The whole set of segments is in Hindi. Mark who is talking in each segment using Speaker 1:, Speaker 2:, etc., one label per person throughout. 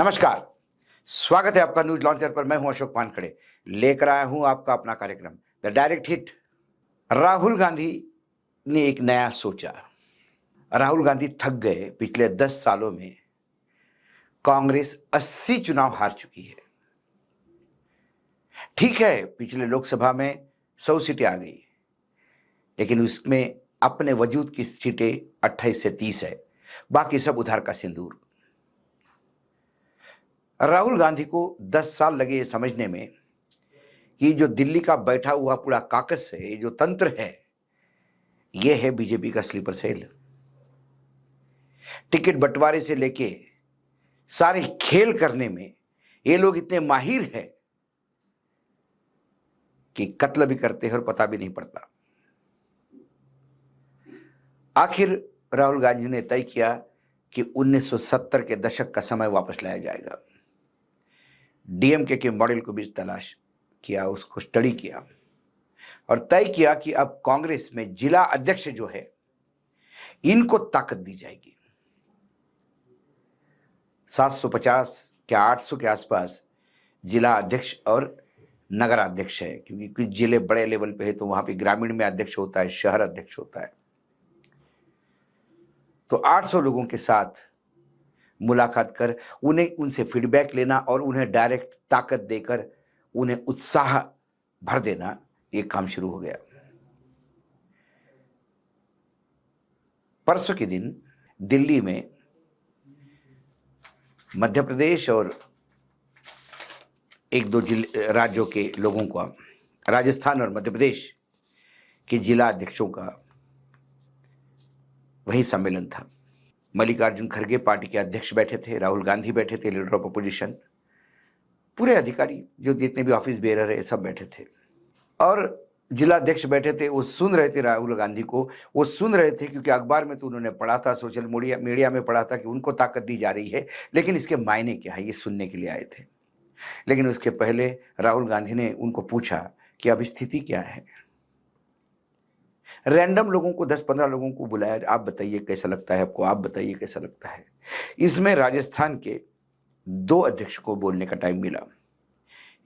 Speaker 1: नमस्कार। स्वागत है आपका न्यूज लॉन्चर पर। मैं हूं अशोक वानखड़े, लेकर आया हूं आपका अपना कार्यक्रम the direct hit. Rahul Gandhi ने एक नया सोचा। राहुल गांधी थक गए। पिछले 10 सालों में कांग्रेस 80 चुनाव हार चुकी है। ठीक है, पिछले लोकसभा में 100 सीटें आ गई, लेकिन उसमें अपने वजूद की सीटें 28 से 30 है, बाकी सब उधार का सिंदूर। राहुल गांधी को 10 साल लगे ये समझने में कि जो दिल्ली का बैठा हुआ पूरा काकस है, ये जो तंत्र है, ये है बीजेपी का स्लीपर सेल। टिकट बंटवारे से लेके सारे खेल करने में ये लोग इतने माहिर हैं कि कत्ल भी करते हैं और पता भी नहीं पड़ता। आखिर राहुल गांधी ने तय किया कि 1970 के दशक का समय वापस लाया जाएगा। डीएमके के मॉडल को भी तलाश किया, उसको स्टडी किया और तय किया कि अब कांग्रेस में जिला अध्यक्ष जो है, इनको ताकत दी जाएगी। 750 के 800 के आसपास जिला अध्यक्ष और नगर अध्यक्ष है, क्योंकि कुछ जिले बड़े लेवल पे है तो वहां पे ग्रामीण में अध्यक्ष होता है, शहर अध्यक्ष होता है। तो 800 लोगों के साथ मुलाकात कर उन्हें उनसे फीडबैक लेना और उन्हें डायरेक्ट ताकत देकर उन्हें उत्साह भर देना, ये काम शुरू हो गया। परसों के दिन दिल्ली में मध्य प्रदेश और एक दो राज्यों के लोगों का, राजस्थान और मध्य प्रदेश के जिला अध्यक्षों का वही सम्मेलन था। मल्लिकार्जुन खड़गे पार्टी के अध्यक्ष बैठे थे, राहुल गांधी बैठे थे, लीडर ऑफ अपोजिशन, पूरे अधिकारी जो जितने भी ऑफिस बेरर है सब बैठे थे। और जिला अध्यक्ष बैठे थे, वो सुन रहे थे राहुल गांधी को। वो सुन रहे थे क्योंकि अखबार में तो उन्होंने पढ़ा था, सोशल मीडिया में पढ़ा था कि उनको ताकत दी जा रही है, लेकिन इसके मायने क्या है ये सुनने के लिए आए थे। लेकिन उसके पहले राहुल गांधी ने उनको पूछा कि अब स्थिति क्या है। रैंडम लोगों को, 10-15 लोगों को बुलाया, आप बताइए कैसा लगता है आपको, आप बताइए कैसा लगता है। इसमें राजस्थान के 2 अध्यक्ष को बोलने का टाइम मिला।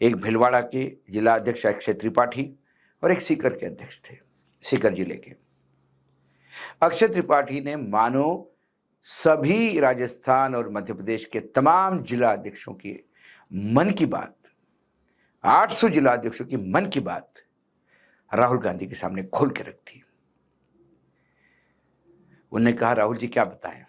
Speaker 1: एक भिलवाड़ा के जिला अध्यक्ष अक्षय त्रिपाठी और एक सीकर के अध्यक्ष थे, सीकर जिले के। अक्षय त्रिपाठी ने मानो सभी राजस्थान और मध्य प्रदेश के तमाम जिला अध्यक्षों की मन की बात, 800 जिला अध्यक्षों की मन की बात राहुल गांधी के सामने खोल के रख दी। उन्होंने कहा, राहुल जी क्या बताएं,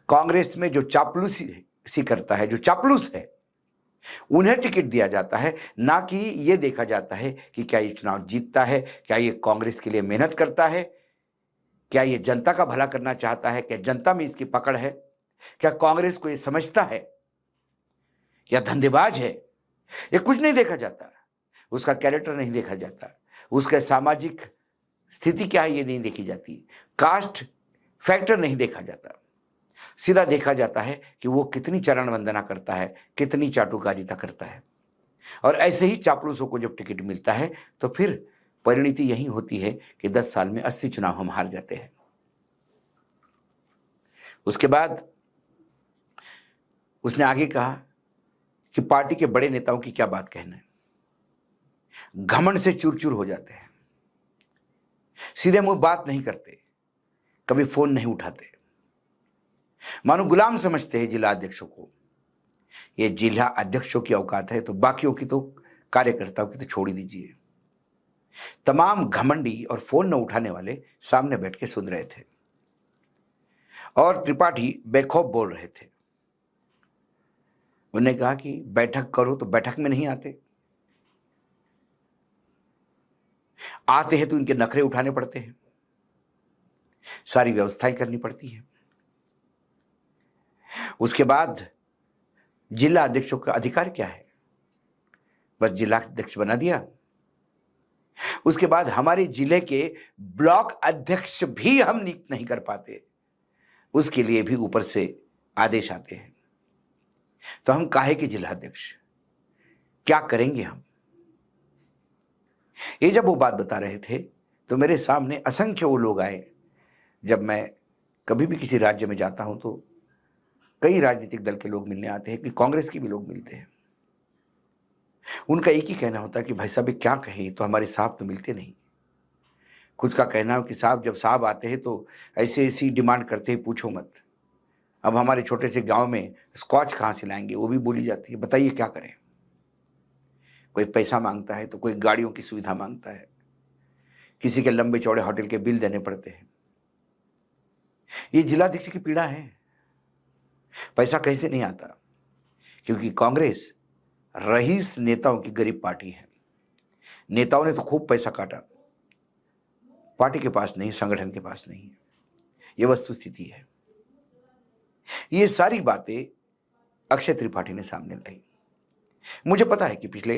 Speaker 1: कांग्रेस में जो चापलूसी करता है, जो चापलूस है, उन्हें टिकट दिया जाता है, ना कि यह देखा जाता है कि क्या ये चुनाव जीतता है, क्या ये कांग्रेस के लिए मेहनत करता है, क्या ये जनता का भला करना चाहता है, क्या जनता में इसकी पकड़ है, क्या कांग्रेस को ये समझता है या धंधेबाज है। ये कुछ नहीं देखा जाता, उसका कैरेक्टर नहीं देखा जाता, उसका सामाजिक स्थिति क्या है ये नहीं देखी जाती, कास्ट फैक्टर नहीं देखा जाता। सीधा देखा जाता है कि वो कितनी चरण वंदना करता है, कितनी चाटुकारिता करता है। और ऐसे ही चापलूसों को जब टिकट मिलता है तो फिर परिणति यही होती है कि 10 साल में 80 चुनाव हम हार जाते हैं। उसके बाद उसने आगे कहा कि पार्टी के बड़े नेताओं की क्या बात कहना है, घमंड से चूर चूर हो जाते हैं, सीधे मुंह बात नहीं करते, कभी फोन नहीं उठाते, मानो गुलाम समझते हैं जिला अध्यक्षों को। ये जिला अध्यक्षों की औकात है तो बाकियों की तो, कार्यकर्ताओं की तो छोड़ ही दीजिए। तमाम घमंडी और फोन न उठाने वाले सामने बैठ के सुन रहे थे और त्रिपाठी बेखौफ बोल रहे थे। उन्होंने कहा कि बैठक करो तो बैठक में नहीं आते, आते हैं तो इनके नखरे उठाने पड़ते हैं, सारी व्यवस्थाएं करनी पड़ती है। उसके बाद जिला अध्यक्षों का अधिकार क्या है, बस जिला अध्यक्ष बना दिया। उसके बाद हमारे जिले के ब्लॉक अध्यक्ष भी हम नियुक्त नहीं कर पाते, उसके लिए भी ऊपर से आदेश आते हैं। तो हम काहे के जिला अध्यक्ष, क्या करेंगे हम। ये जब वो बात बता रहे थे तो मेरे सामने असंख्य वो लोग आए। जब मैं कभी भी किसी राज्य में जाता हूं तो कई राजनीतिक दल के लोग मिलने आते हैं, कि कांग्रेस के भी लोग मिलते हैं। उनका एक ही कहना होता है कि भाई साहब ये क्या कहें, तो हमारे साहब तो मिलते नहीं। कुछ का कहना है कि साहब जब साहब आते हैं तो ऐसी ऐसी डिमांड करते हैं पूछो मत। अब हमारे छोटे से गांव में स्कॉच कहाँ से लाएंगे, वो भी बोली जाती है। बताइए क्या करें। कोई पैसा मांगता है तो कोई गाड़ियों की सुविधा मांगता है, किसी के लंबे चौड़े होटल के बिल देने पड़ते हैं। ये जिलाध्यक्ष की पीड़ा है। पैसा कैसे नहीं आता, क्योंकि कांग्रेस रईस नेताओं की गरीब पार्टी है। नेताओं ने तो खूब पैसा काटा, पार्टी के पास नहीं, संगठन के पास नहीं है। यह वस्तु स्थिति है। ये सारी बातें अक्षय त्रिपाठी ने सामने लाई। मुझे पता है कि पिछले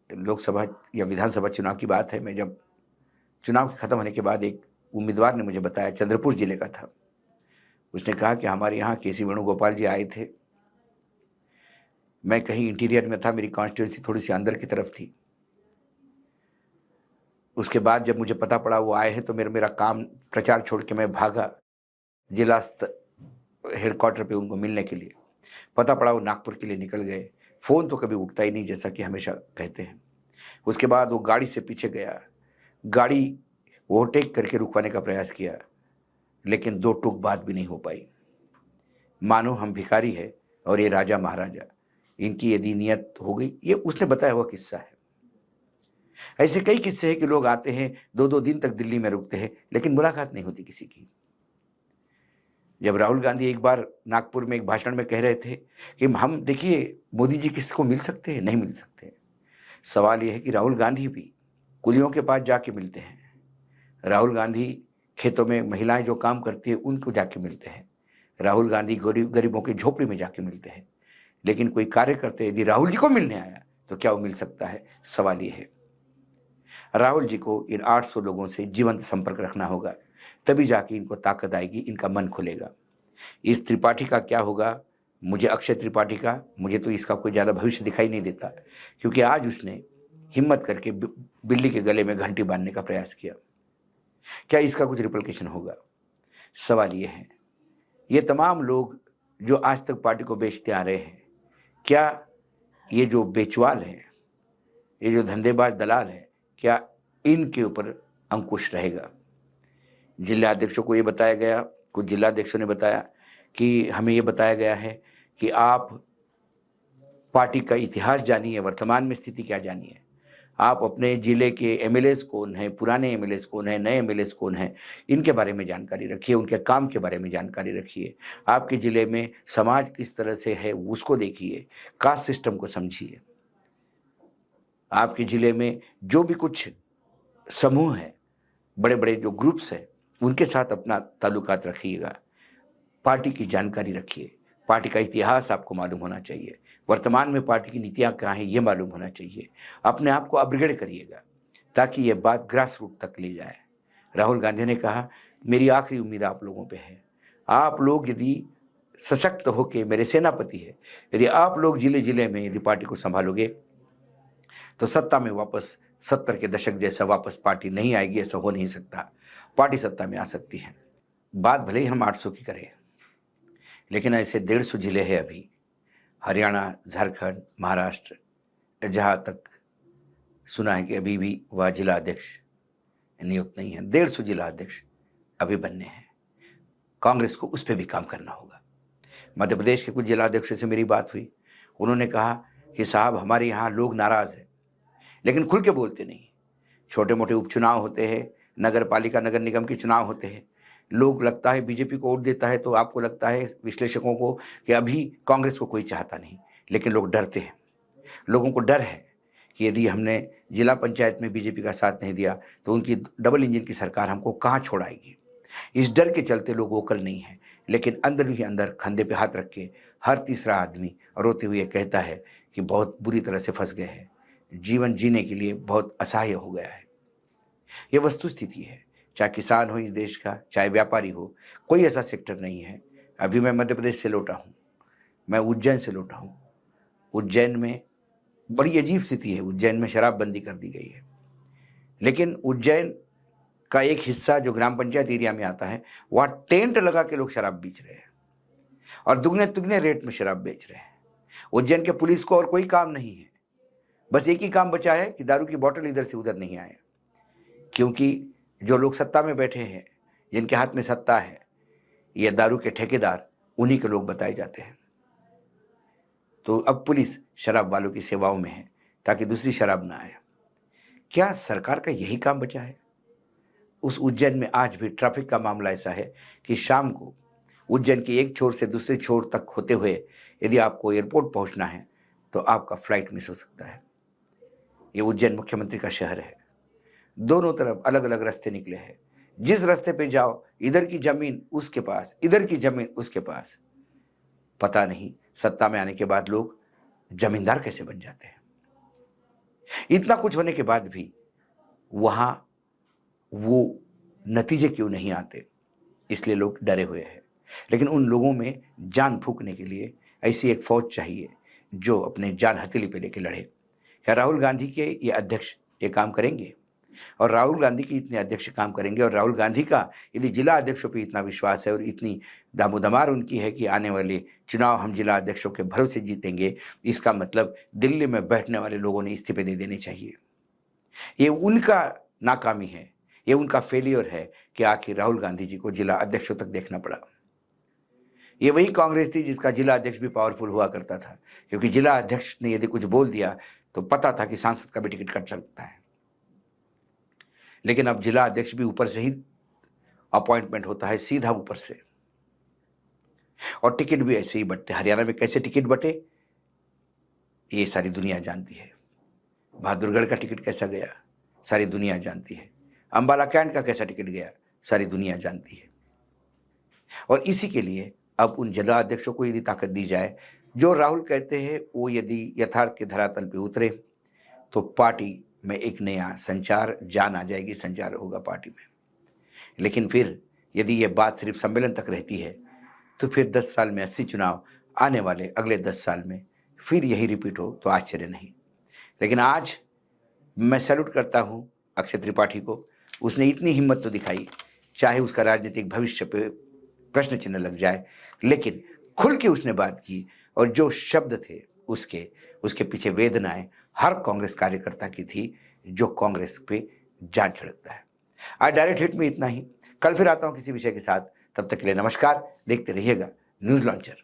Speaker 1: लोकसभा या विधानसभा चुनाव की बात है, मैं जब चुनाव खत्म होने के बाद एक उम्मीदवार ने मुझे बताया, चंद्रपुर जिले का था, उसने कहा कि हमारे यहाँ केसी वेणुगोपाल जी आए थे। मैं कहीं इंटीरियर में था, मेरी कॉन्स्टिट्यूंसी थोड़ी सी अंदर की तरफ थी। उसके बाद जब मुझे पता पड़ा वो आए हैं, तो मेरा काम प्रचार छोड़ के मैं भागा जिला हेडक्वार्टर पे उनको मिलने के लिए। पता पड़ा वो नागपुर के लिए निकल गए। फ़ोन तो कभी उठता ही नहीं, जैसा कि हमेशा कहते हैं। उसके बाद वो गाड़ी से पीछे गया, गाड़ी ओवरटेक करके रुकवाने का प्रयास किया, लेकिन दो टूक बात भी नहीं हो पाई। मानो हम भिखारी है और ये राजा महाराजा, इनकी यदि नियत हो गई। ये उसने बताया हुआ किस्सा है। ऐसे कई किस्से हैं कि लोग आते हैं, 2-2 दिन तक दिल्ली में रुकते हैं, लेकिन मुलाकात नहीं होती किसी की। जब राहुल गांधी एक बार नागपुर में एक भाषण में कह रहे थे कि हम देखिए मोदी जी किसको मिल सकते हैं, नहीं मिल सकते। सवाल यह है कि राहुल गांधी भी कुलियों के पास जाके मिलते हैं। राहुल गांधी खेतों में महिलाएं जो काम करती है उनको जाके मिलते हैं। राहुल गांधी गरीबों की झोपड़ी में जाके मिलते हैं। लेकिन कोई कार्यकर्ता यदि राहुल जी को मिलने आया तो क्या वो मिल सकता है? सवाल ये है। राहुल जी को इन 800 लोगों से जीवंत संपर्क रखना होगा, तभी जाके इनको ताकत आएगी, इनका मन खुलेगा। इस त्रिपाठी का क्या होगा? मुझे अक्षय त्रिपाठी का, मुझे तो इसका कोई ज़्यादा भविष्य दिखाई नहीं देता, क्योंकि आज उसने हिम्मत करके बिल्ली के गले में घंटी बांधने का प्रयास किया। क्या इसका कुछ रिपल्केशन होगा? सवाल ये है। ये तमाम लोग जो आज तक पार्टी को बेचते आ रहे हैं, क्या ये जो बेचवाल हैं, ये जो धंधेबाज दलाल हैं, क्या इनके ऊपर अंकुश रहेगा? जिलाध्यक्षों को ये बताया गया, कुछ जिलाध्यक्षों ने बताया कि हमें ये बताया गया है कि आप पार्टी का इतिहास जानिए, वर्तमान में स्थिति क्या जानिए। आप अपने जिले के एमएलएस कौन हैं, पुराने एमएलएस कौन हैं, नए एमएलएस कौन हैं, इनके बारे में जानकारी रखिए, उनके काम के बारे में जानकारी रखिए। आपके ज़िले में समाज किस तरह से है उसको देखिए, कास्ट सिस्टम को समझिए। आपके ज़िले में जो भी कुछ समूह हैं, बड़े-बड़े जो ग्रुप्स हैं, उनके साथ अपना ताल्लुकात रखिएगा। पार्टी की जानकारी रखिए, पार्टी का इतिहास आपको मालूम होना चाहिए, वर्तमान में पार्टी की नीतियाँ क्या हैं ये मालूम होना चाहिए। अपने आप को अपग्रेड करिएगा, ताकि ये बात ग्रास रूट तक ले जाए। राहुल गांधी ने कहा, मेरी आखिरी उम्मीद आप लोगों पे है। आप लोग यदि सशक्त होके, मेरे सेनापति है, यदि आप लोग ज़िले-ज़िले में यदि पार्टी को सँभालोगे, तो सत्ता में वापस 70 के दशक जैसा वापस पार्टी नहीं आएगी, ऐसा हो नहीं सकता। पार्टी सत्ता में आ सकती है। बात भले ही हम 800 की करें, लेकिन ऐसे 150 जिले हैं अभी, हरियाणा, झारखंड, महाराष्ट्र, जहाँ तक सुना है कि अभी भी वह जिला अध्यक्ष नियुक्त नहीं है। 150 जिला अध्यक्ष अभी बनने हैं। कांग्रेस को उस पर भी काम करना होगा। मध्य प्रदेश के कुछ जिला अध्यक्षों से मेरी बात हुई, उन्होंने कहा कि साहब हमारे यहाँ लोग नाराज़ हैं, लेकिन खुल के बोलते नहीं। छोटे मोटे उपचुनाव होते हैं, नगर पालिका नगर निगम के चुनाव होते हैं, लोग लगता है बीजेपी को वोट देता है, तो आपको लगता है विश्लेषकों को कि अभी कांग्रेस को कोई चाहता नहीं, लेकिन लोग डरते हैं। लोगों को डर है कि यदि हमने जिला पंचायत में बीजेपी का साथ नहीं दिया तो उनकी डबल इंजन की सरकार हमको कहाँ छोड़ाएगी। इस डर के चलते लोग वोकल नहीं है, लेकिन अंदर ही अंदर कंधे पे हाथ रख के हर तीसरा आदमी रोते हुए कहता है कि बहुत बुरी तरह से फंस गए हैं, जीवन जीने के लिए बहुत असहाय हो गया है। ये वस्तु स्थिति है। चाहे किसान हो इस देश का, चाहे व्यापारी हो, कोई ऐसा सेक्टर नहीं है। अभी मैं मध्य प्रदेश से लौटा हूँ, मैं उज्जैन से लौटा हूँ। उज्जैन में बड़ी अजीब स्थिति है। उज्जैन में शराबबंदी कर दी गई है, लेकिन उज्जैन का एक हिस्सा जो ग्राम पंचायत एरिया में आता है, वहाँ टेंट लगा के लोग शराब बेच रहे हैं। और दुगने तुगने रेट में शराब बेच रहे हैं। उज्जैन के पुलिस को और कोई काम नहीं है, बस एक ही काम बचा है कि दारू की बोतल इधर से उधर नहीं आए, क्योंकि जो लोग सत्ता में बैठे हैं, जिनके हाथ में सत्ता है, ये दारू के ठेकेदार उन्हीं के लोग बताए जाते हैं। तो अब पुलिस शराब वालों की सेवाओं में है ताकि दूसरी शराब ना आए। क्या सरकार का यही काम बचा है? उस उज्जैन में आज भी ट्रैफिक का मामला ऐसा है कि शाम को उज्जैन की एक छोर से दूसरे छोर तक होते हुए यदि आपको एयरपोर्ट पहुंचना है तो आपका फ्लाइट मिस हो सकता है। ये उज्जैन मुख्यमंत्री का शहर है, दोनों तरफ अलग अलग रास्ते निकले हैं। जिस रास्ते पे जाओ, इधर की जमीन उसके पास, इधर की जमीन उसके पास। पता नहीं सत्ता में आने के बाद लोग जमींदार कैसे बन जाते हैं। इतना कुछ होने के बाद भी वहां वो नतीजे क्यों नहीं आते, इसलिए लोग डरे हुए हैं। लेकिन उन लोगों में जान फूंकने के लिए ऐसी एक फौज चाहिए जो अपने जान हथेली पे लेके लड़े। क्या राहुल गांधी के ये अध्यक्ष ये काम करेंगे? और राहुल गांधी की इतने अध्यक्ष काम करेंगे? और राहुल गांधी का यदि जिला अध्यक्षों पे इतना विश्वास है और इतनी दामोदमार उनकी है कि आने वाले चुनाव हम जिला अध्यक्षों के भरोसे जीतेंगे, इसका मतलब दिल्ली में बैठने वाले लोगों ने इस्तीफे दे देने चाहिए। ये उनका नाकामी है, ये उनका फेलियर है कि आखिर राहुल गांधी जी को जिला अध्यक्षों तक देखना पड़ा। ये वही कांग्रेस थी जिसका जिला अध्यक्ष भी पावरफुल हुआ करता था, क्योंकि जिला अध्यक्ष ने यदि कुछ बोल दिया तो पता था कि सांसद का भी टिकट कट सकता है। लेकिन अब जिला अध्यक्ष भी ऊपर से ही अपॉइंटमेंट होता है, सीधा ऊपर से, और टिकट भी ऐसे ही बंटते। हरियाणा में कैसे टिकट बटे ये सारी दुनिया जानती है। बहादुरगढ़ का टिकट कैसा गया सारी दुनिया जानती है। अंबाला कैंट का कैसा टिकट गया सारी दुनिया जानती है। और इसी के लिए अब उन जिला अध्यक्षों को यदि ताकत दी जाए, जो राहुल कहते हैं वो यदि यथार्थ के धरातल पे उतरे, तो पार्टी में एक नया संचार जान आ जाएगी, संचार होगा पार्टी में। लेकिन फिर यदि ये बात सिर्फ सम्मेलन तक रहती है तो फिर 10 साल में 80 चुनाव आने वाले, अगले 10 साल में फिर यही रिपीट हो तो आश्चर्य नहीं। लेकिन आज मैं सैल्यूट करता हूँ अक्षय त्रिपाठी को, उसने इतनी हिम्मत तो दिखाई, चाहे उसका राजनीतिक भविष्य पे प्रश्न चिन्ह लग जाए, लेकिन खुल के उसने बात की। और जो शब्द थे उसके पीछे वेदनाएं हर कांग्रेस कार्यकर्ता की थी जो कांग्रेस पे जान छिड़कता है। आज डायरेक्ट हिट में इतना ही। कल फिर आता हूं किसी विषय के साथ, तब तक के लिए नमस्कार। देखते रहिएगा न्यूज लॉन्चर।